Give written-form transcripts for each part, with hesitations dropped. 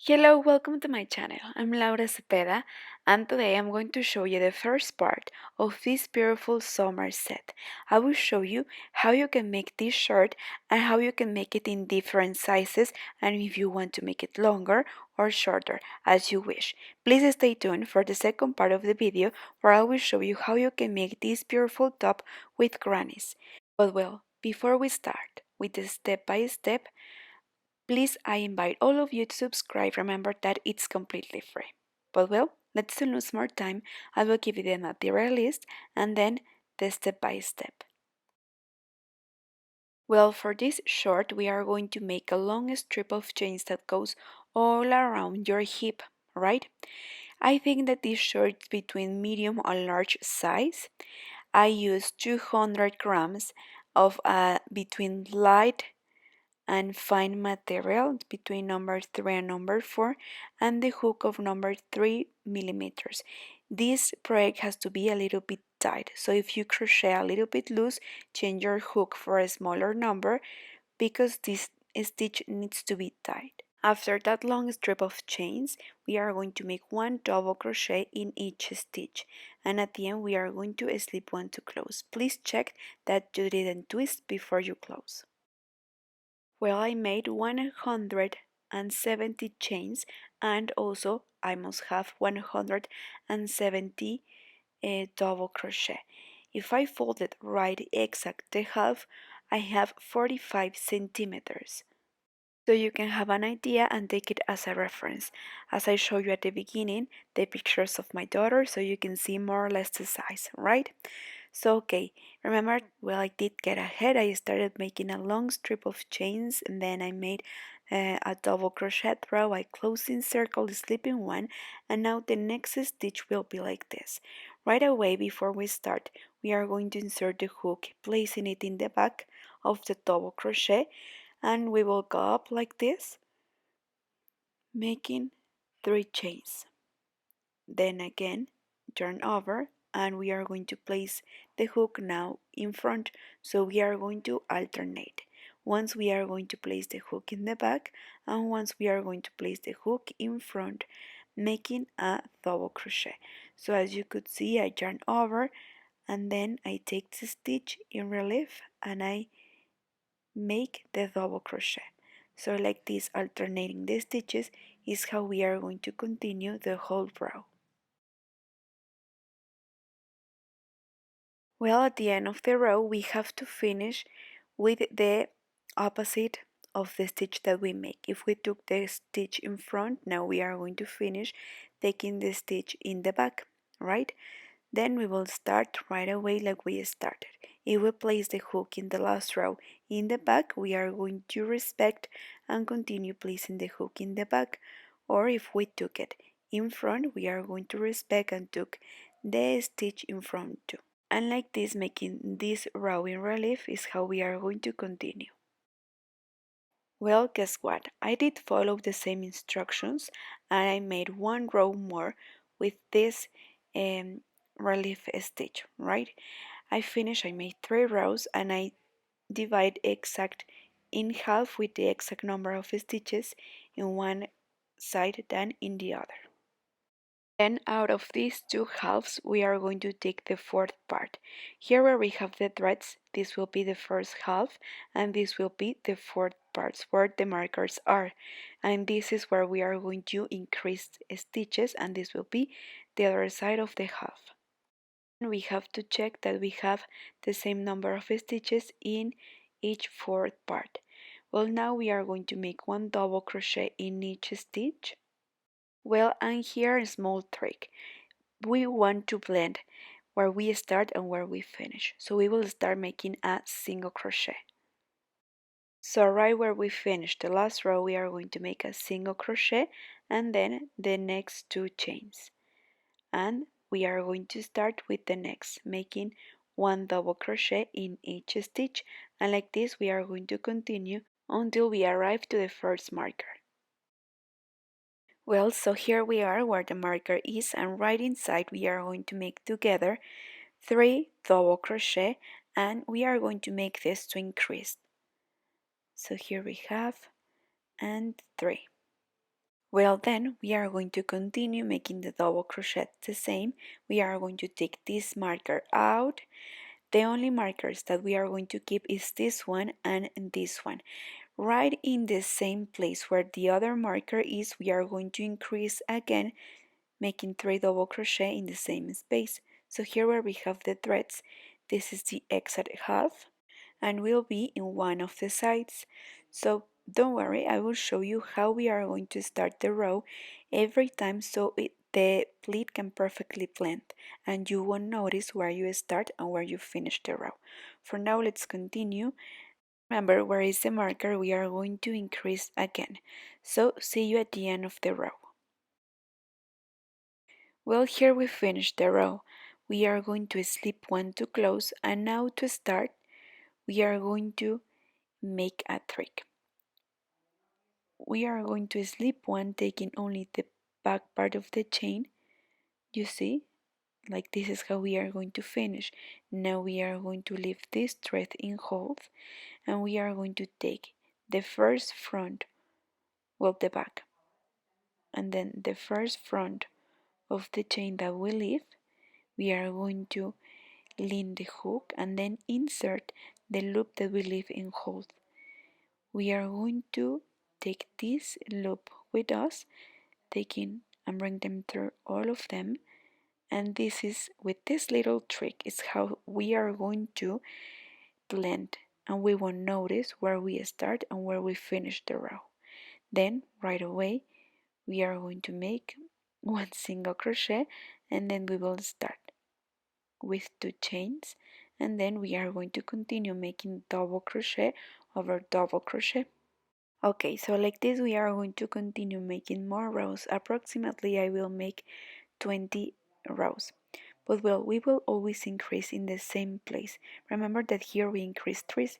Hello, welcome to my channel. I'm Laura Cepeda, and today I'm going to show you the first part of this beautiful summer set. I will show you how you can make this shirt and how you can make it in different sizes, and if you want to make it longer or shorter as you wish. Please stay tuned for the second part of the video where I will show you how you can make this beautiful top with grannies. But well, before we start with the step by step, please, I invite all of you to subscribe. Remember that it's completely free. But well, let's not lose more time. I will give you the material list and then the step by step. Well, for this short, we are going to make a long strip of chains that goes all around your hip, right? I think that this shirt is between medium and large size. I use 200 grams of between light and fine material between number 3 and number 4 and the hook of number 3 millimeters. This project has to be a little bit tight, so if you crochet a little bit loose, change your hook for a smaller number because this stitch needs to be tight. After that long strip of chains, we are going to make one double crochet in each stitch, and at the end we are going to slip one to close. Please check that you didn't twist before you close. Well, I made 170 chains, and also I must have 170 double crochet. If I fold it right exact the half, I have 45 centimeters. So you can have an idea and take it as a reference. As I showed you at the beginning, the pictures of my daughter, so you can see more or less the size, right? So okay, remember, well, I did get ahead. I started making a long strip of chains, and then I made a double crochet row. I closed in circle, slip in one, and now the next stitch will be like this. Right away before we start, we are going to insert the hook, placing it in the back of the double crochet, and we will go up like this, making 3 chains. Then again, turn over, and we are going to place the hook now in front, so we are going to alternate. Once we are going to place the hook in the back, and once we are going to place the hook in front, making a double crochet. So as you could see, I turn over, and then I take the stitch in relief and I make the double crochet. So like this, alternating the stitches is how we are going to continue the whole row. Well, at the end of the row, we have to finish with the opposite of the stitch that we make. If we took the stitch in front, now we are going to finish taking the stitch in the back, right? Then we will start right away like we started. If we place the hook in the last row in the back, we are going to respect and continue placing the hook in the back. Or if we took it in front, we are going to respect and took the stitch in front too. And like this, making this row in relief is how we are going to continue. Well, guess what? I did follow the same instructions and I made one row more with this relief stitch, right? I made 3 rows and I divide exact in half with the exact number of stitches in one side than in the other. Then out of these 2 halves we are going to take the fourth part. Here where we have the threads, this will be the first half and this will be the fourth parts where the markers are. And this is where we are going to increase stitches and this will be the other side of the half. And we have to check that we have the same number of stitches in each fourth part. Well, now we are going to make one double crochet in each stitch. Well, and here a small trick. We want to blend where we start and where we finish. So we will start making a single crochet. So right where we finish the last row, we are going to make a single crochet and then the next 2 chains. And we are going to start with the next, making one double crochet in each stitch. And like this, we are going to continue until we arrive to the first marker. Well, so here we are where the marker is, and right inside we are going to make together 3 double crochet, and we are going to make this to increase. So here we have and 3. Well, then we are going to continue making the double crochet the same. We are going to take this marker out. The only markers that we are going to keep is this one and this one. Right in the same place where the other marker is, we are going to increase again, making 3 double crochet in the same space. So here where we have the threads, this is the exact half and will be in one of the sides. So don't worry, I will show you how we are going to start the row every time so the pleat can perfectly blend and you won't notice where you start and where you finish the row. For now, let's continue. Remember, where is the marker, we are going to increase again. So see you at the end of the row. Well, here we finished the row. We are going to slip one to close, and now to start we are going to make a trick. We are going to slip one taking only the back part of the chain. You see, like this is how we are going to finish. Now we are going to leave this thread in hold and we are going to take the first front, well, the back, and then the first front of the chain that we leave, we are going to lean the hook and then insert the loop that we leave in hold. We are going to take this loop with us, taking and bring them through all of them, and this is with this little trick is how we are going to blend and we won't notice where we start and where we finish the row. Then right away we are going to make one single crochet and then we will start with 2 chains and then we are going to continue making double crochet over double crochet. Okay, so like this we are going to continue making more rows. Approximately I will make 20 rows. But well, we will always increase in the same place. Remember that here we increase 3.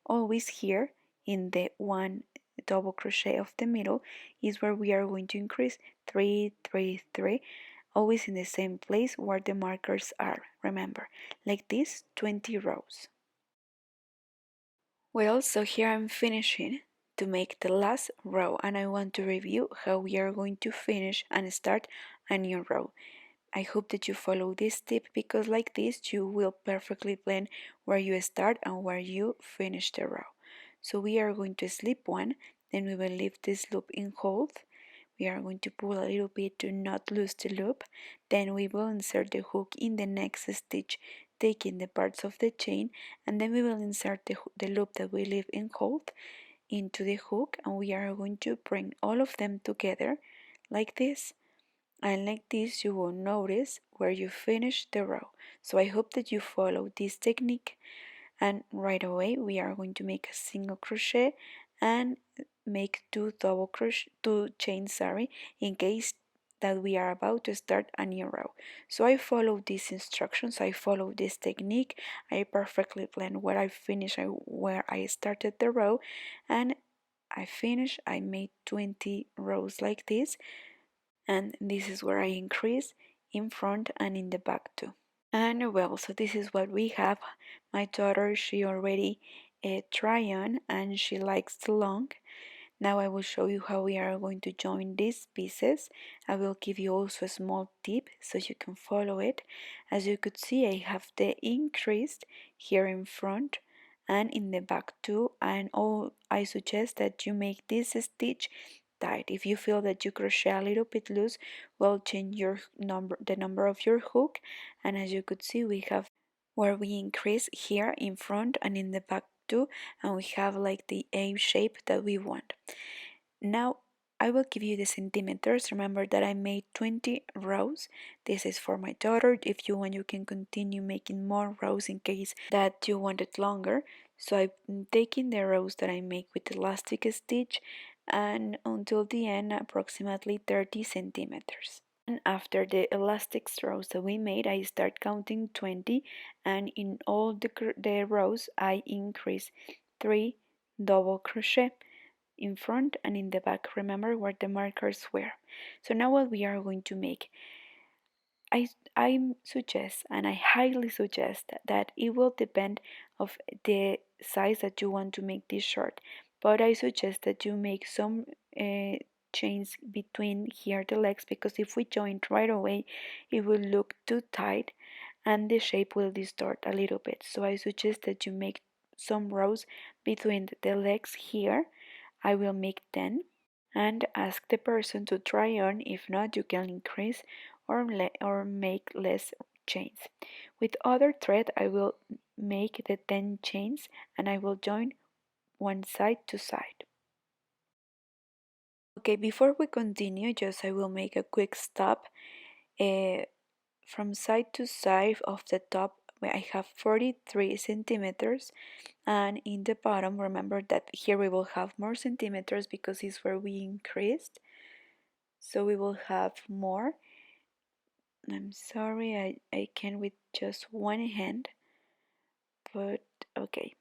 Always here in the one double crochet of the middle is where we are going to increase 3, 3, 3. Always in the same place where the markers are. Remember, like this, 20 rows. Well, so here I'm finishing to make the last row and I want to review how we are going to finish and start a new row. I hope that you follow this tip because like this you will perfectly blend where you start and where you finish the row. So we are going to slip one, then we will leave this loop in hold. We are going to pull a little bit to not lose the loop. Then we will insert the hook in the next stitch, taking the parts of the chain, and then we will insert the loop that we leave in hold into the hook, and we are going to bring all of them together like this. And like this you will notice where you finish the row. So I hope that you follow this technique and right away we are going to make a single crochet and make 2 chains, in case that we are about to start a new row. So I follow these instructions, I follow this technique, I perfectly blend where I finish where I started the row, and I finish. I made 20 rows like this, and this is where I increase in front and in the back too. And well, so this is what we have. My daughter, she already try on and she likes the long. Now I will show you how we are going to join these pieces. I will give you also a small tip so you can follow it. As you could see, I have the increased here in front and in the back too, and I suggest that you make this stitch tight. If you feel that you crochet a little bit loose, well, change the number of your hook, and as you could see we have where we increase here in front and in the back too, and we have like the A shape that we want. Now I will give you the centimeters. Remember that I made 20 rows. This is for my daughter. If you want, you can continue making more rows in case that you want it longer. So I'm taking the rows that I make with elastic stitch and until the end approximately 30 centimeters. And after the elastic rows that we made, I start counting 20, and in all the rows I increase 3 double crochet in front and in the back. Remember where the markers were. So now what we are going to make, I suggest and I highly suggest that it will depend of the size that you want to make this short, but I suggest that you make some chains between here the legs, because if we join right away it will look too tight and the shape will distort a little bit. So I suggest that you make some rows between the legs here. I will make 10 and ask the person to try on. If not, you can increase or make less chains. With other thread I will make the 10 chains and I will join one side to side. Okay, before we continue, just I will make a quick stop. From side to side of the top I have 43 centimeters, and in the bottom remember that here we will have more centimeters because it's where we increased, so we will have more. I'm sorry, I can with just one hand, but okay.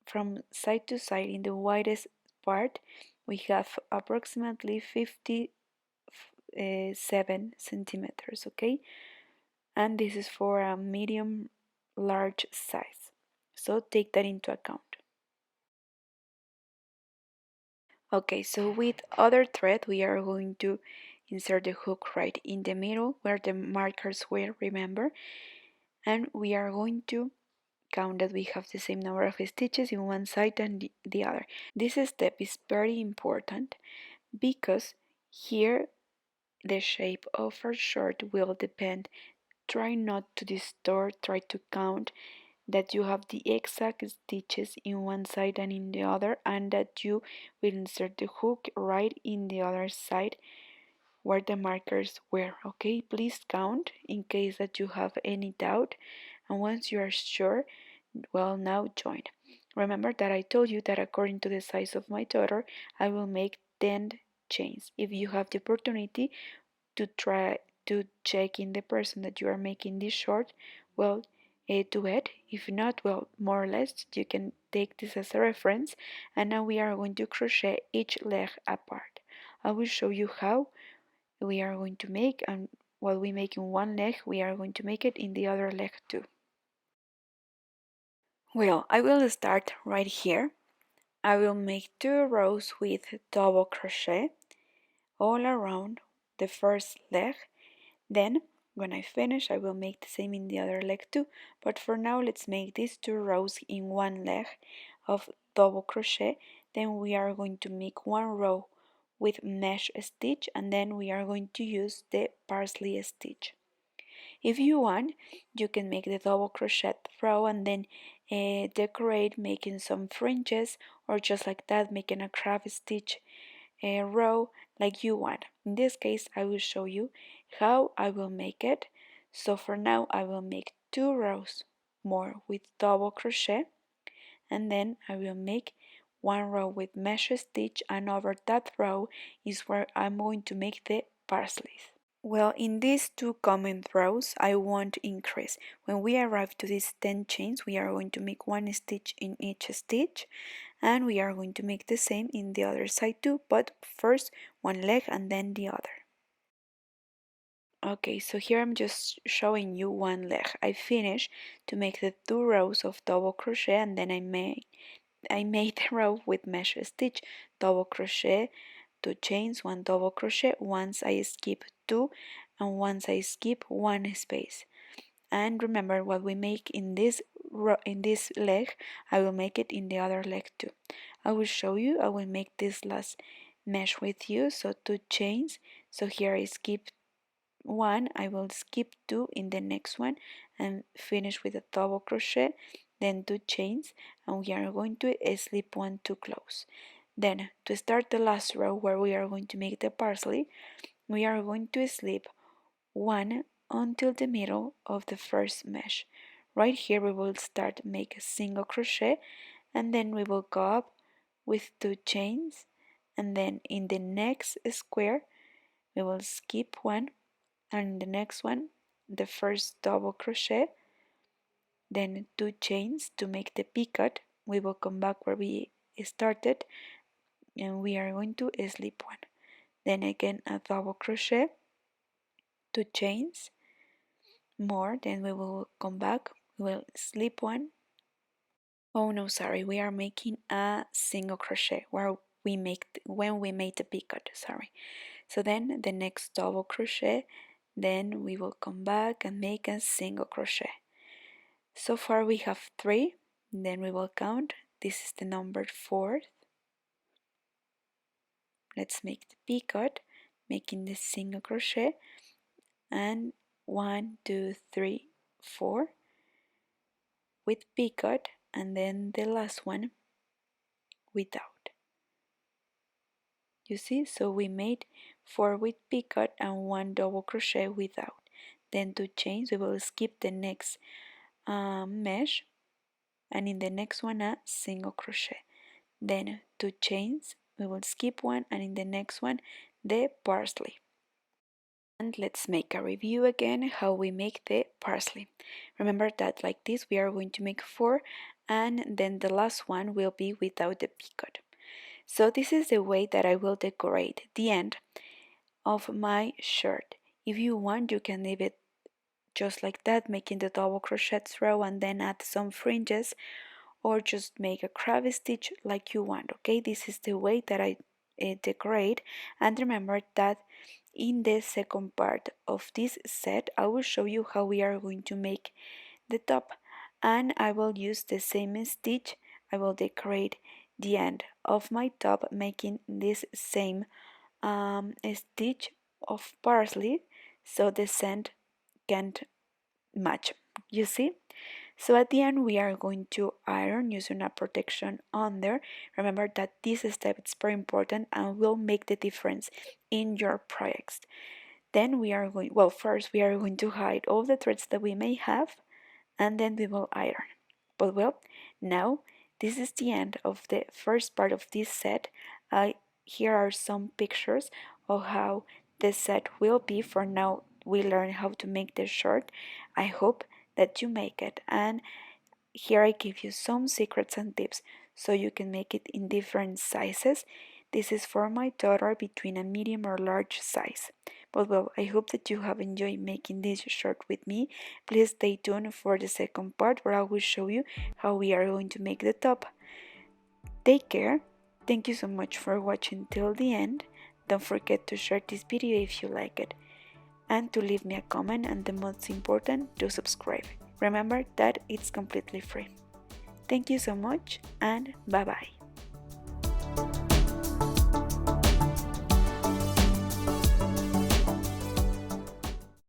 From side to side in the widest part we have approximately 57 centimeters, okay, and this is for a medium large size, so take that into account. Okay, so with other thread we are going to insert the hook right in the middle where the markers were, remember, and we are going to count that we have the same number of stitches in one side and the other. This step is very important because here the shape of our shirt will depend. Try not to distort, try to count that you have the exact stitches in one side and in the other, and that you will insert the hook right in the other side where the markers were. Okay, please count in case that you have any doubt, and once you are sure, well, now join. Remember that I told you that according to the size of my daughter I will make 10 chains. If you have the opportunity to try to check in the person that you are making this short, well, do it. If not, well, more or less you can take this as a reference. And now we are going to crochet each leg apart. I will show you how we are going to make, and what we make in one leg we are going to make it in the other leg too. Well, I will start right here. I will make 2 rows with double crochet all around the first leg. Then when I finish I will make the same in the other leg too, but for now let's make these 2 rows in one leg of double crochet. Then we are going to make 1 row with mesh stitch, and then we are going to use the parsley stitch. If you want, you can make the double crochet row and then decorate making some fringes, or just like that making a crab stitch row like you want. In this case I will show you how I will make it. So for now I will make 2 rows more with double crochet, and then I will make 1 row with mesh stitch, and over that row is where I'm going to make the parsley. Well, in these 2 coming rows I won't increase. When we arrive to these 10 chains we are going to make 1 stitch in each stitch, and we are going to make the same in the other side too, but first one leg and then the other. Okay, so here I'm just showing you one leg. I finished to make the 2 rows of double crochet, and then I made the row with mesh stitch, double crochet, 2 chains, 1 double crochet. Once I skip 2, and once I skip 1 space. And remember, what we make in this leg I will make it in the other leg too. I will show you. I will make this last mesh with you. So 2 chains. So here I skip 1, I will skip 2 in the next one and finish with a double crochet, then 2 chains, and we are going to slip 1 to close. Then to start the last row where we are going to make the parsley, we are going to slip 1 until the middle of the first mesh. Right here we will start make a single crochet, and then we will go up with 2 chains, and then in the next square we will skip 1, and in the next one the first double crochet, then 2 chains to make the picot. We will come back where we started, and we are going to slip 1, then again a double crochet, 2 chains more, then we will come back, we will slip 1. Oh no, sorry, we are making a single crochet. when we made the picot, sorry. So then the next double crochet, then we will come back and make a single crochet. So far we have 3, then we will count. This is the number 4th. Let's make the picot, making the single crochet, and 1, 2, 3, 4 with picot, and then the last one without. You see, so we made 4 with picot and 1 double crochet without. Then 2 chains, we will skip the next mesh, and in the next one a single crochet. Then 2 chains, we will skip one, and in the next one the parsley. And let's make a review again how we make the parsley. Remember that like this we are going to make 4, and then the last one will be without the picot. So this is the way that I will decorate the end of my shirt. If you want, you can leave it just like that, making the double crochet row and then add some fringes, or just make a crab stitch like you want. Okay, this is the way that I decorate. And remember that in the second part of this set I will show you how we are going to make the top, and I will use the same stitch. I will decorate the end of my top making this same stitch of parsley so the scent can't match, you see. So at the end we are going to iron using a protection under. Remember that this step is very important and will make the difference in your projects. Then we are going, well, first we are going to hide all the threads that we may have, and then we will iron. But well, now this is the end of the first part of this set. Here are some pictures of how the set will be. For now we learn how to make the shirt. I hope that you make it, and here I give you some secrets and tips so you can make it in different sizes. This is for my daughter between a medium or large size. But well, I hope that you have enjoyed making this shirt with me. Please stay tuned for the second part where I will show you how we are going to make the top. Take care. Thank you so much for watching till the end. Don't forget to share this video if you like it, and to leave me a comment, and the most important, to subscribe. Remember that it's completely free. Thank you so much, and bye bye.